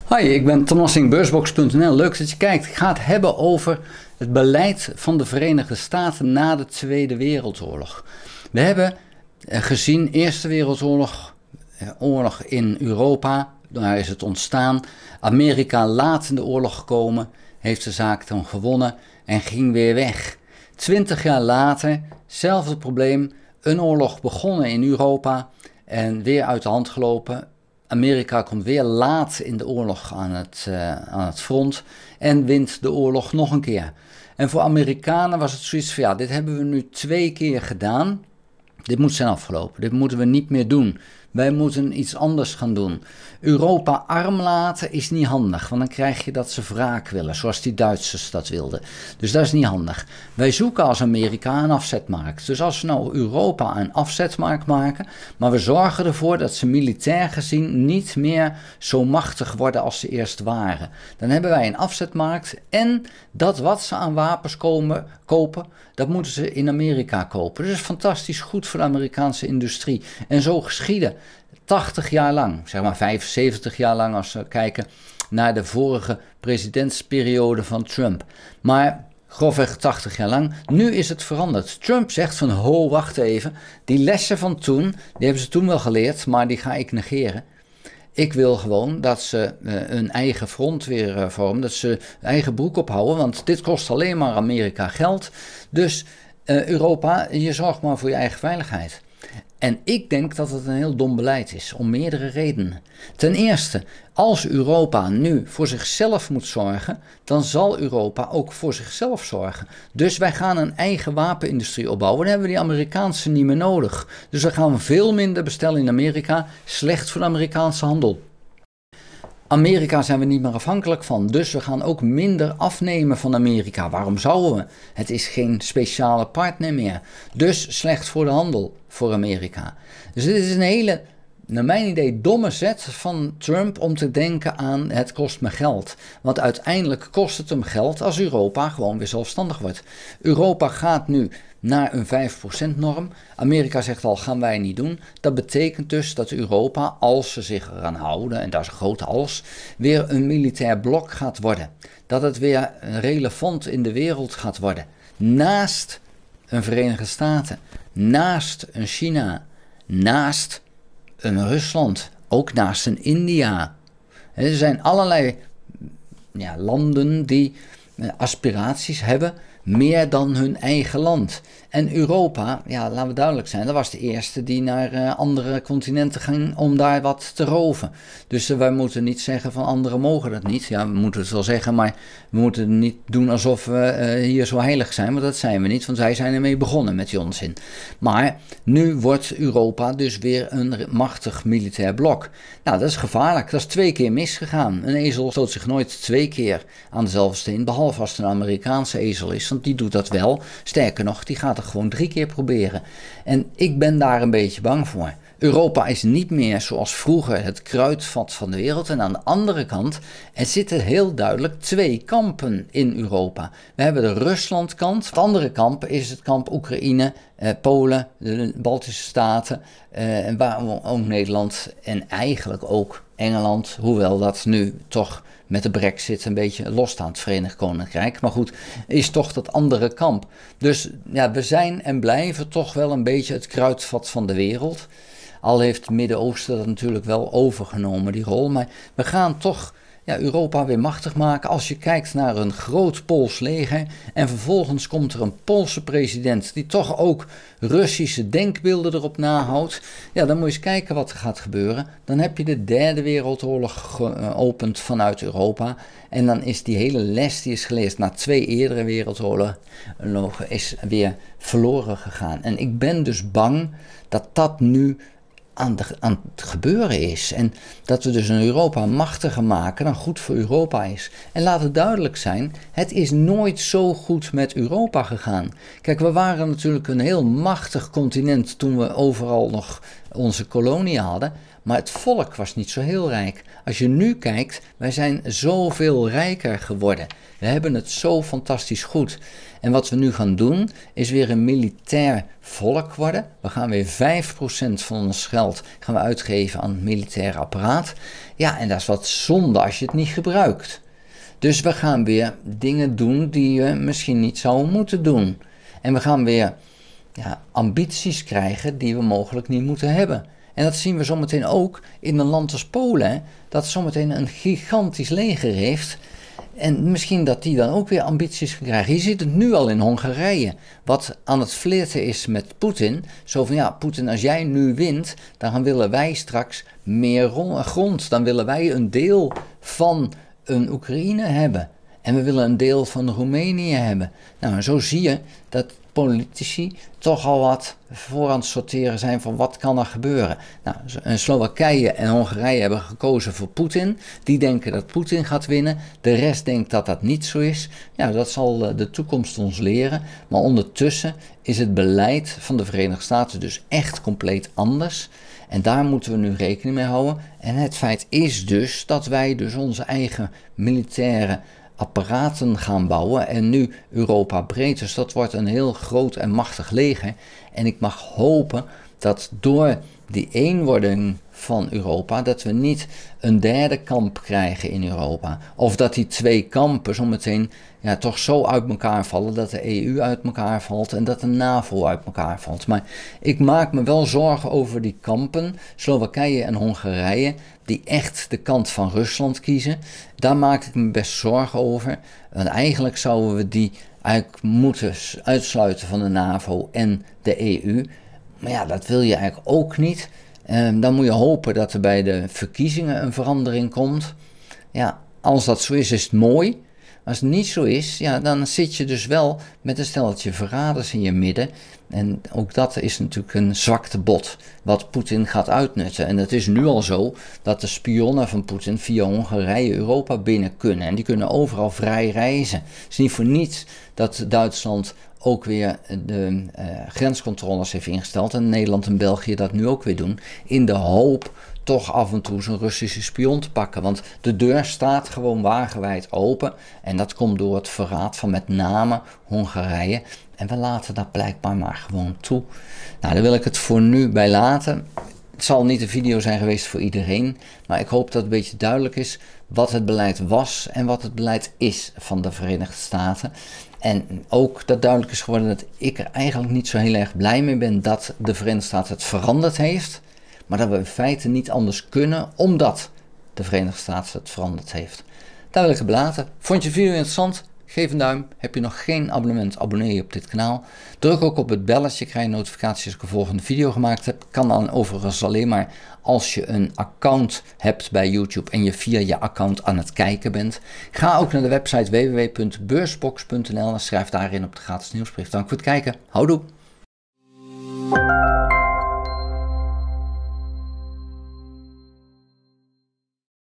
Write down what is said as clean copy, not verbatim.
Hoi, ik ben Tom Lassing, beursbox.nl. Leuk dat je kijkt. Ik ga het hebben over het beleid van de Verenigde Staten na de Tweede Wereldoorlog. We hebben gezien, Eerste Wereldoorlog, oorlog in Europa, daar is het ontstaan. Amerika laat in de oorlog gekomen, heeft de zaak dan gewonnen en ging weer weg. 20 jaar later, hetzelfde probleem, een oorlog begonnen in Europa en weer uit de hand gelopen. Amerika komt weer laat in de oorlog aan het front en wint de oorlog nog een keer. En voor Amerikanen was het zoiets van, ja, dit hebben we nu 2 keer gedaan. Dit moet zijn afgelopen, dit moeten we niet meer doen. Wij moeten iets anders gaan doen. Europa arm laten is niet handig, want dan krijg je dat ze wraak willen, zoals die Duitsers dat wilden. Dus dat is niet handig. Wij zoeken als Amerika een afzetmarkt. Dus als we nou Europa een afzetmarkt maken, maar we zorgen ervoor dat ze militair gezien niet meer zo machtig worden als ze eerst waren. Dan hebben wij een afzetmarkt en dat wat ze aan wapens kopen, dat moeten ze in Amerika kopen. Dus dat is fantastisch goed voor de Amerikaanse industrie. En zo geschieden 80 jaar lang, zeg maar 75 jaar lang als we kijken naar de vorige presidentsperiode van Trump. Maar grofweg 80 jaar lang. Nu is het veranderd. Trump zegt van, ho, wacht even. Die lessen van toen, die hebben ze toen wel geleerd, maar die ga ik negeren. Ik wil gewoon dat ze een eigen front weer vormen, dat ze eigen broek ophouden, want dit kost alleen maar Amerika geld. Dus Europa, je zorgt maar voor je eigen veiligheid. En ik denk dat het een heel dom beleid is, om meerdere redenen. Ten eerste, als Europa nu voor zichzelf moet zorgen, dan zal Europa ook voor zichzelf zorgen. Dus wij gaan een eigen wapenindustrie opbouwen, dan hebben we die Amerikaanse niet meer nodig. Dus we gaan veel minder bestellen in Amerika, slecht voor de Amerikaanse handel. Amerika zijn we niet meer afhankelijk van, dus we gaan ook minder afnemen van Amerika. Waarom zouden we? Het is geen speciale partner meer. Dus slecht voor de handel voor Amerika. Dus dit is een hele, naar mijn idee, domme zet van Trump om te denken aan het kost me geld. Want uiteindelijk kost het hem geld als Europa gewoon weer zelfstandig wordt. Europa gaat nu naar een 5% norm. Amerika zegt al, gaan wij niet doen. Dat betekent dus dat Europa, als ze zich eraan houden, en dat is een groot als, weer een militair blok gaat worden. Dat het weer relevant in de wereld gaat worden. Naast een Verenigde Staten, naast een China, naast een Rusland, ook naast een India. Er zijn allerlei landen die aspiraties hebben, meer dan hun eigen land. En Europa, ja, laten we duidelijk zijn, dat was de eerste die naar andere continenten ging om daar wat te roven. Dus wij moeten niet zeggen van anderen mogen dat niet. Ja, we moeten het wel zeggen, maar we moeten niet doen alsof we hier zo heilig zijn, want dat zijn we niet, want zij zijn ermee begonnen met die onzin. Maar nu wordt Europa dus weer een machtig militair blok. Nou, dat is gevaarlijk. Dat is 2 keer misgegaan. Een ezel stoot zich nooit 2 keer aan dezelfde steen, behalve als het een Amerikaanse ezel is, want die doet dat wel. Sterker nog, die gaat er gewoon 3 keer proberen. En ik ben daar een beetje bang voor. Europa is niet meer zoals vroeger het kruidvat van de wereld. En aan de andere kant, er zitten heel duidelijk 2 kampen in Europa. We hebben de Ruslandkant. Het andere kamp is het kamp Oekraïne, Polen, de Baltische Staten, en waarom ook Nederland en eigenlijk ook Engeland. Hoewel dat nu toch met de Brexit een beetje losstaat, het Verenigd Koninkrijk. Maar goed, is toch dat andere kamp. Dus ja, we zijn en blijven toch wel een beetje het kruidvat van de wereld. Al heeft het Midden-Oosten dat natuurlijk wel overgenomen, die rol. Maar we gaan toch Europa weer machtig maken. Als je kijkt naar een groot Pools leger en vervolgens komt er een Poolse president die toch ook Russische denkbeelden erop nahoudt. Ja, dan moet je eens kijken wat er gaat gebeuren. Dan heb je de 3e Wereldoorlog geopend vanuit Europa. En dan is die hele les die is geleerd na 2 eerdere wereldoorlogen is weer verloren gegaan. En ik ben dus bang dat dat nu aan het gebeuren is. En dat we dus een Europa machtiger maken dan goed voor Europa is. En laat het duidelijk zijn, het is nooit zo goed met Europa gegaan. Kijk, we waren natuurlijk een heel machtig continent toen we overal nog onze koloniën hadden. Maar het volk was niet zo heel rijk. Als je nu kijkt, wij zijn zoveel rijker geworden. We hebben het zo fantastisch goed. En wat we nu gaan doen, is weer een militair volk worden. We gaan weer 5% van ons geld gaan we uitgeven aan het militaire apparaat. Ja, en dat is wat zonde als je het niet gebruikt. Dus we gaan weer dingen doen die we misschien niet zouden moeten doen. En we gaan weer ambities krijgen die we mogelijk niet moeten hebben. En dat zien we zometeen ook in een land als Polen, hè, dat zometeen een gigantisch leger heeft. En misschien dat die dan ook weer ambities gaan krijgen. Je ziet het nu al in Hongarije, wat aan het flirten is met Poetin. Zo van, ja, Poetin, als jij nu wint, dan willen wij straks meer grond. Dan willen wij een deel van een Oekraïne hebben. En we willen een deel van Roemenië hebben. Nou, zo zie je dat politici toch al wat voor aan het sorteren zijn van wat kan er gebeuren. Nou, Slowakije en Hongarije hebben gekozen voor Poetin. Die denken dat Poetin gaat winnen. De rest denkt dat dat niet zo is. Ja, dat zal de toekomst ons leren. Maar ondertussen is het beleid van de Verenigde Staten dus echt compleet anders. En daar moeten we nu rekening mee houden. En het feit is dus dat wij dus onze eigen militaire apparaten gaan bouwen en nu Europa breed. Dus dat wordt een heel groot en machtig leger. En ik mag hopen dat door die eenwording van Europa, dat we niet een derde kamp krijgen in Europa. Of dat die twee kampen zometeen toch zo uit elkaar vallen dat de EU uit elkaar valt en dat de NAVO uit elkaar valt. Maar ik maak me wel zorgen over die kampen, Slowakije en Hongarije, die echt de kant van Rusland kiezen. Daar maak ik me best zorgen over. Want eigenlijk zouden we die eigenlijk moeten uitsluiten van de NAVO en de EU. Maar ja, dat wil je eigenlijk ook niet. Dan moet je hopen dat er bij de verkiezingen een verandering komt. Ja, als dat zo is, is het mooi. Als het niet zo is, ja, dan zit je dus wel met een stelletje verraders in je midden. En ook dat is natuurlijk een zwaktebod wat Poetin gaat uitnutten. En het is nu al zo dat de spionnen van Poetin via Hongarije Europa binnen kunnen. En die kunnen overal vrij reizen. Het is niet voor niets dat Duitsland ook weer de grenscontroles heeft ingesteld. En Nederland en België dat nu ook weer doen. In de hoop toch af en toe zo'n Russische spion te pakken. Want de deur staat gewoon wagenwijd open. En dat komt door het verraad van met name Hongarije. En we laten dat blijkbaar maar gewoon toe. Nou, daar wil ik het voor nu bij laten. Het zal niet een video zijn geweest voor iedereen. Maar ik hoop dat het een beetje duidelijk is wat het beleid was en wat het beleid is van de Verenigde Staten. En ook dat duidelijk is geworden dat ik er eigenlijk niet zo heel erg blij mee ben dat de Verenigde Staten het veranderd heeft. Maar dat we in feite niet anders kunnen, omdat de Verenigde Staten het veranderd heeft. Daar wil ik het bij laten. Vond je de video interessant? Geef een duim. Heb je nog geen abonnement, abonneer je op dit kanaal. Druk ook op het belletje, krijg je notificaties als ik een volgende video gemaakt heb. Kan dan overigens alleen maar als je een account hebt bij YouTube en je via je account aan het kijken bent. Ga ook naar de website www.beursbox.nl en schrijf daarin op de gratis nieuwsbrief. Dank voor het kijken. Houdoe!